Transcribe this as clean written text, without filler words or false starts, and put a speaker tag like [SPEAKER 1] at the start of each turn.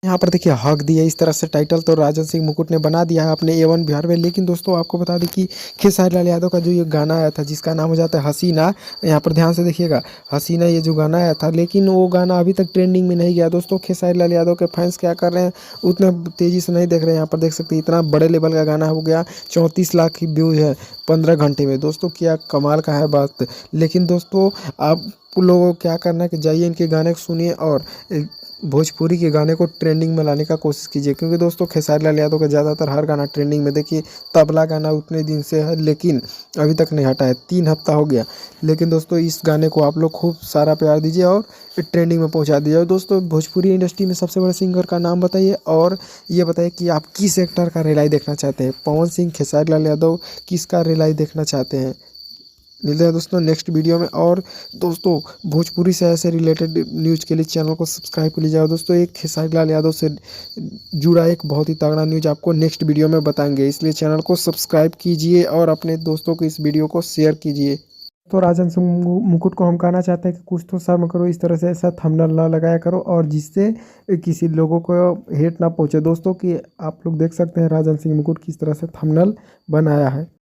[SPEAKER 1] यहाँ पर देखिए हक दिया इस तरह से टाइटल तो राजन सिंह मुकुट ने बना दिया है अपने A1 बिहार में। लेकिन दोस्तों आपको बता दें कि खेसारी लाल यादव का जो ये गाना आया था जिसका नाम हो जाता है हसीना, यहाँ पर ध्यान से देखिएगा हसीना ये जो गाना आया था, लेकिन वो गाना अभी तक ट्रेंडिंग में नहीं गया। दोस्तों खेसारी लाल यादव के फैंस क्या कर रहे हैं उतना तेज़ी से नहीं देख रहे हैं। यहाँ पर देख सकते हैं इतना बड़े लेवल का गाना हो गया, 34 लाख की व्यूज़ है 15 घंटे में। दोस्तों क्या कमाल का है बात। लेकिन दोस्तों आप लोगों को क्या करना है कि जाइए इनके गाने को सुनिए और भोजपुरी के गाने को ट्रेंडिंग में लाने का कोशिश कीजिए, क्योंकि दोस्तों खेसारी लाल यादव का ज़्यादातर हर गाना ट्रेंडिंग में। देखिए तबला गाना उतने दिन से है लेकिन अभी तक नहीं हटा है, 3 हफ्ता हो गया। लेकिन दोस्तों इस गाने को आप लोग खूब सारा प्यार दीजिए और ट्रेंडिंग में पहुंचा दीजिए। और दोस्तों भोजपुरी इंडस्ट्री में सबसे बड़े सिंगर का नाम बताइए और ये बताइए कि आप किस एक्टर का रिलाई देखना चाहते हैं, पवन सिंह, खेसारी लाल यादव, किसका रिलाई देखना चाहते हैं। मिलते हैं दोस्तों नेक्स्ट वीडियो में। और दोस्तों भोजपुरी से ऐसे रिलेटेड न्यूज़ के लिए चैनल को सब्सक्राइब कर लीजिएगा। दोस्तों एक खेसारी लाल यादव से जुड़ा एक बहुत ही तगड़ा न्यूज़ आपको नेक्स्ट वीडियो में बताएंगे, इसलिए चैनल को सब्सक्राइब कीजिए और अपने दोस्तों को इस वीडियो को शेयर कीजिए। तो राजन सिंह मुकुट को हम कहना चाहते हैं कि कुछ तो शर्म करो, इस तरह से ऐसा थंबनेल ना लगाया करो और जिससे किसी लोगों को हेट ना पहुंचे। दोस्तों कि आप लोग देख सकते हैं राजन सिंह मुकुट किस तरह से थंबनेल बनाया है।